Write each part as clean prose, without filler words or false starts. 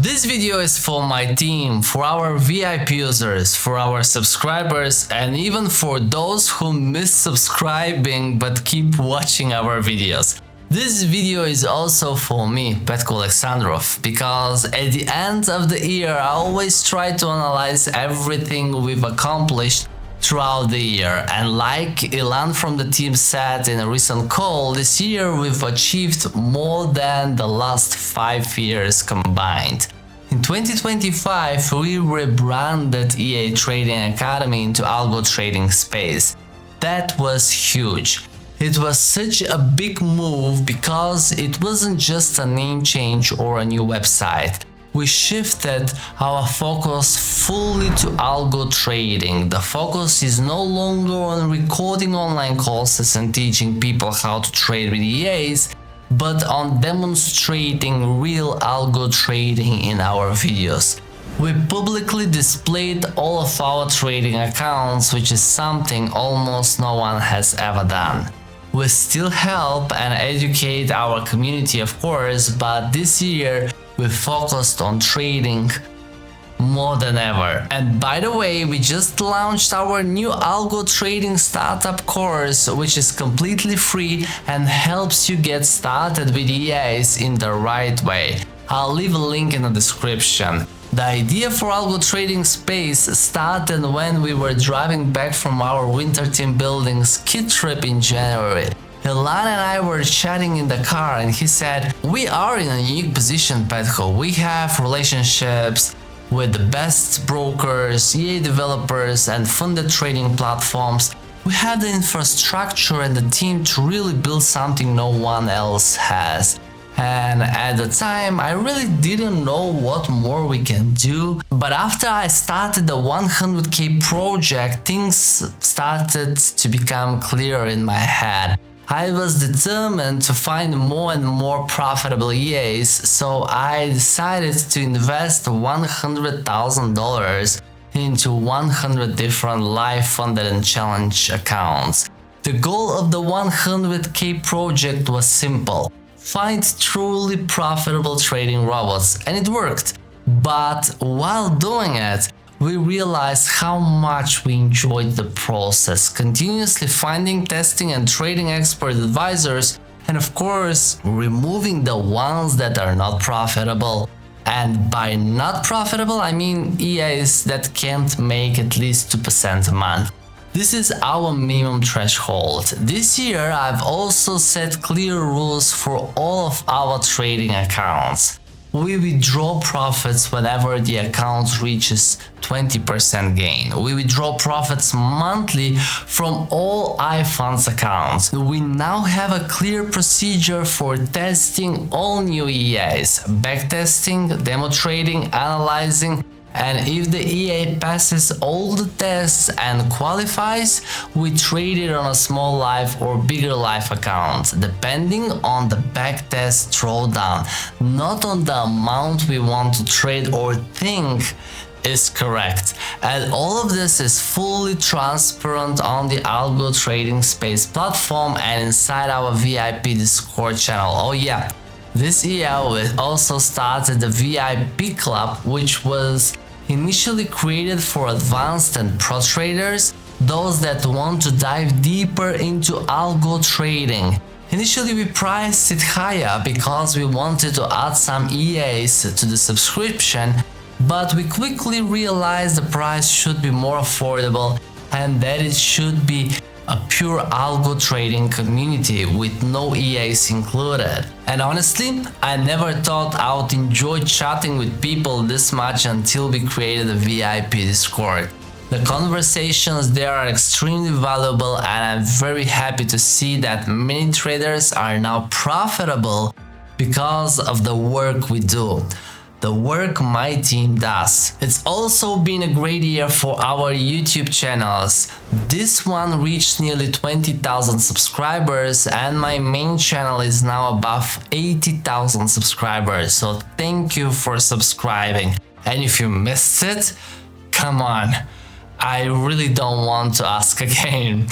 This video is for my team, for our VIP users, for our subscribers, and even for those who miss subscribing but keep watching our videos. This video is also for me, Petko Alexandrov, because at the end of the year I always try to analyze everything we've accomplished throughout the year, and like Ilan from the team said in a recent call, this year we've achieved more than the last 5 years combined. In 2025 we rebranded EA Trading Academy into Algo Trading Space. That was huge. It was such a big move because it wasn't just a name change or a new website. We shifted our focus fully to algo trading. The focus is no longer on recording online courses and teaching people how to trade with EAs, but on demonstrating real algo trading in our videos. We publicly displayed all of our trading accounts, which is something almost no one has ever done. We still help and educate our community, of course, but this year we focused on trading more than ever. And by the way, we just launched our new Algo Trading Startup course, which is completely free and helps you get started with EAs in the right way. I'll leave a link in the description. The idea for Algo Trading Space started when we were driving back from our winter team building ski trip in January. Ilan and I were chatting in the car and he said, "We are in a unique position, Petko. We have relationships with the best brokers, EA developers and funded trading platforms. We have the infrastructure and the team to really build something no one else has." And at the time I really didn't know what more we can do, but after I started the 100k project, things started to become clearer in my head. I was determined to find more and more profitable EAs, so I decided to invest $100,000 into 100 different live funded and challenge accounts. The goal of the 100k project was simple: find truly profitable trading robots, and it worked. But while doing it, we realized how much we enjoyed the process, continuously finding, testing and trading expert advisors, and of course removing the ones that are not profitable. And by not profitable I mean EAs that can't make at least 2% a month. This is our minimum threshold. This year I've also set clear rules for all of our trading accounts. We withdraw profits whenever the account reaches 20% gain. We withdraw profits monthly from all iFunds accounts. We now have a clear procedure for testing all new EAs, backtesting, demo trading, analyzing, and if the EA passes all the tests and qualifies, we trade it on a small live or bigger live account, depending on the backtest drawdown, not on the amount we want to trade or think is correct. And all of this is fully transparent on the Algo Trading Space platform and inside our VIP Discord channel. Oh yeah, this year we also started the VIP Club, which was initially created for advanced and pro traders, those that want to dive deeper into algo trading. Initially we priced it higher because we wanted to add some EAs to the subscription, but we quickly realized the price should be more affordable and that it should be a pure algo trading community with no EAs included. And honestly, I never thought I would enjoy chatting with people this much until we created a VIP Discord. The conversations there are extremely valuable and I'm very happy to see that many traders are now profitable because of the work we do. The work my team does. It's also been a great year for our YouTube channels. This one reached nearly 20,000 subscribers and my main channel is now above 80,000 subscribers, so thank you for subscribing. And if you missed it, come on, I really don't want to ask again.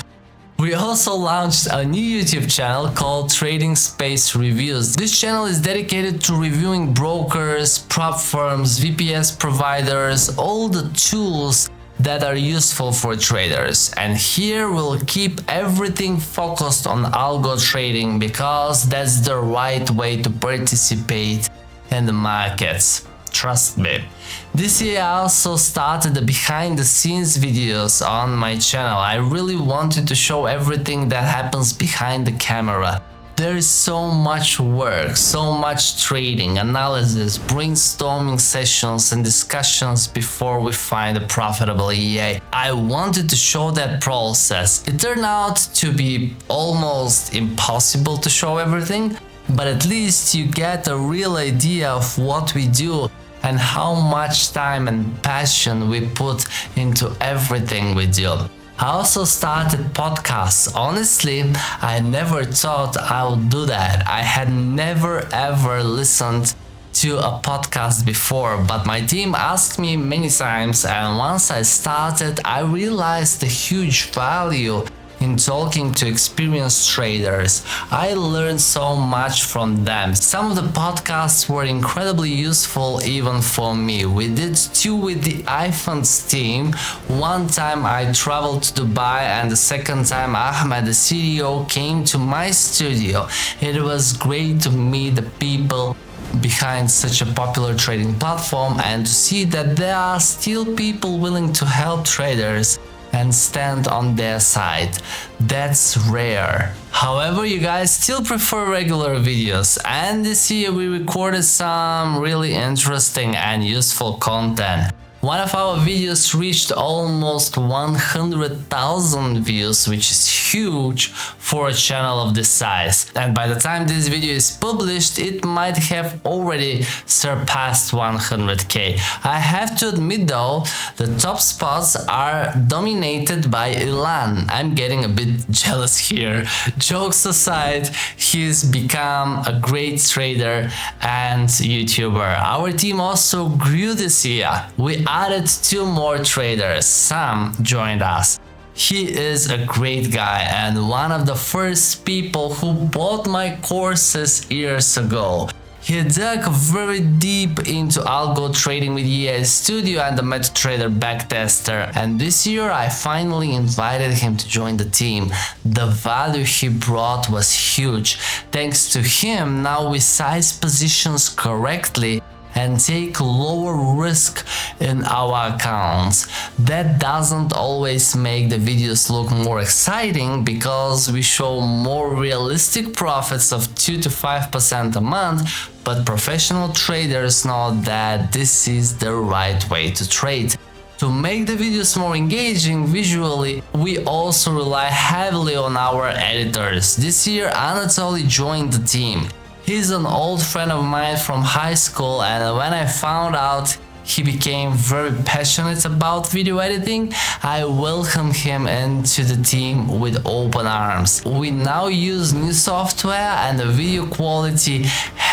We also launched a new YouTube channel called Trading Space Reviews. This channel is dedicated to reviewing brokers, prop firms, VPS providers, all the tools that are useful for traders. And here we'll keep everything focused on algo trading because that's the right way to participate in the markets. Trust me. This year I also started the behind the scenes videos on my channel. I really wanted to show everything that happens behind the camera. There is so much work, so much trading, analysis, brainstorming sessions and discussions before we find a profitable EA. I wanted to show that process. It turned out to be almost impossible to show everything, but at least you get a real idea of what we do and how much time and passion we put into everything we do. I also started podcasts. Honestly, I never thought I would do that. I had never ever listened to a podcast before, but my team asked me many times, and once I started, I realized the huge value in talking to experienced traders. I learned so much from them. Some of the podcasts were incredibly useful even for me. We did 2 with the iPhone's team. One time I traveled to Dubai and the second time Ahmed, the CDO, came to my studio. It was great to meet the people behind such a popular trading platform and to see that there are still people willing to help traders and stand on their side. That's rare. However, you guys still prefer regular videos, and this year we recorded some really interesting and useful content. One of our videos reached almost 100,000 views, which is huge for a channel of this size. And by the time this video is published, it might have already surpassed 100k. I have to admit though, the top spots are dominated by Ilan. I'm getting a bit jealous here. Jokes aside, he's become a great trader and YouTuber. Our team also grew this year. We added 2 more traders. Sam joined us. He is a great guy and one of the first people who bought my courses years ago. He dug very deep into algo trading with EA Studio and the MetaTrader backtester, and this year I finally invited him to join the team. The value he brought was huge. Thanks to him, now we size positions correctly and take lower risk in our accounts. That doesn't always make the videos look more exciting because we show more realistic profits of 2 to 5% a month, but professional traders know that this is the right way to trade. To make the videos more engaging visually, we also rely heavily on our editors. This year Anatoly joined the team. He's an old friend of mine from high school, and when I found out he became very passionate about video editing, I welcomed him into the team with open arms. We now use new software and the video quality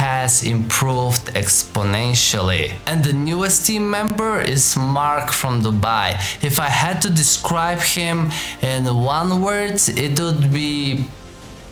has improved exponentially. And the newest team member is Mark from Dubai. If I had to describe him in one word, it would be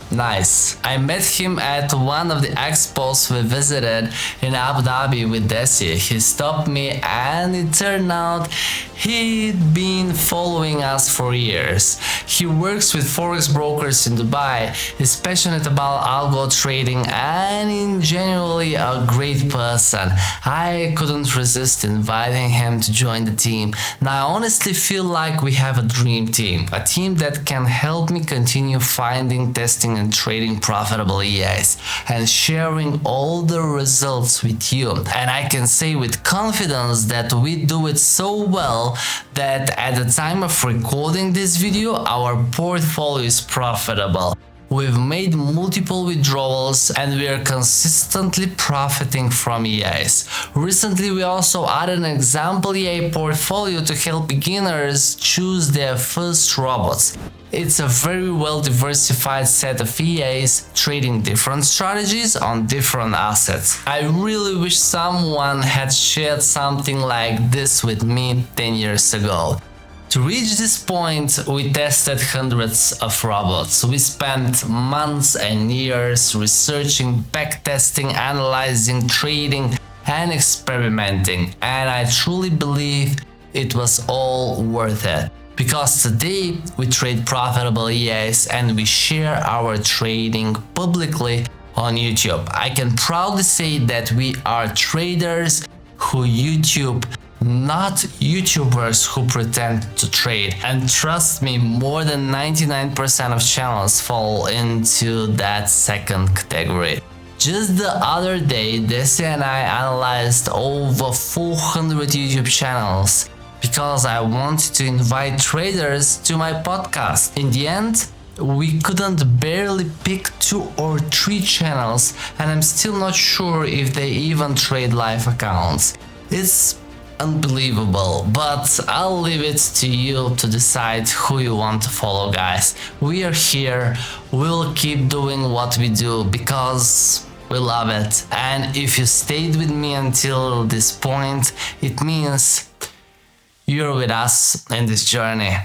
nice. I met him at one of the expos we visited in Abu Dhabi with Desi. He stopped me and it turned out he'd been following us for years. He works with forex brokers in Dubai, is passionate about algo trading and in generally a great person. I couldn't resist inviting him to join the team. Now I honestly feel like we have a dream team, a team that can help me continue finding, testing and trading profitable EAs and sharing all the results with you. And I can say with confidence that we do it so well that at the time of recording this video, our portfolio is profitable. We've made multiple withdrawals and we are consistently profiting from EAs. Recently, we also added an example EA portfolio to help beginners choose their first robots. It's a very well diversified set of EAs trading different strategies on different assets. I really wish someone had shared something like this with me 10 years ago. To reach this point, we tested hundreds of robots. We spent months and years researching, backtesting, analyzing, trading, and experimenting. And I truly believe it was all worth it. Because today we trade profitable EAs and we share our trading publicly on YouTube. I can proudly say that we are traders who YouTube, not YouTubers who pretend to trade. And trust me, more than 99% of channels fall into that second category. Just the other day, Desi and I analyzed over 400 YouTube channels because I wanted to invite traders to my podcast. In the end, we couldn't barely pick 2 or 3 channels, and I'm still not sure if they even trade live accounts. It's unbelievable, but I'll leave it to you to decide who you want to follow, guys. We are here, we'll keep doing what we do because we love it. And if you stayed with me until this point, it means you're with us in this journey.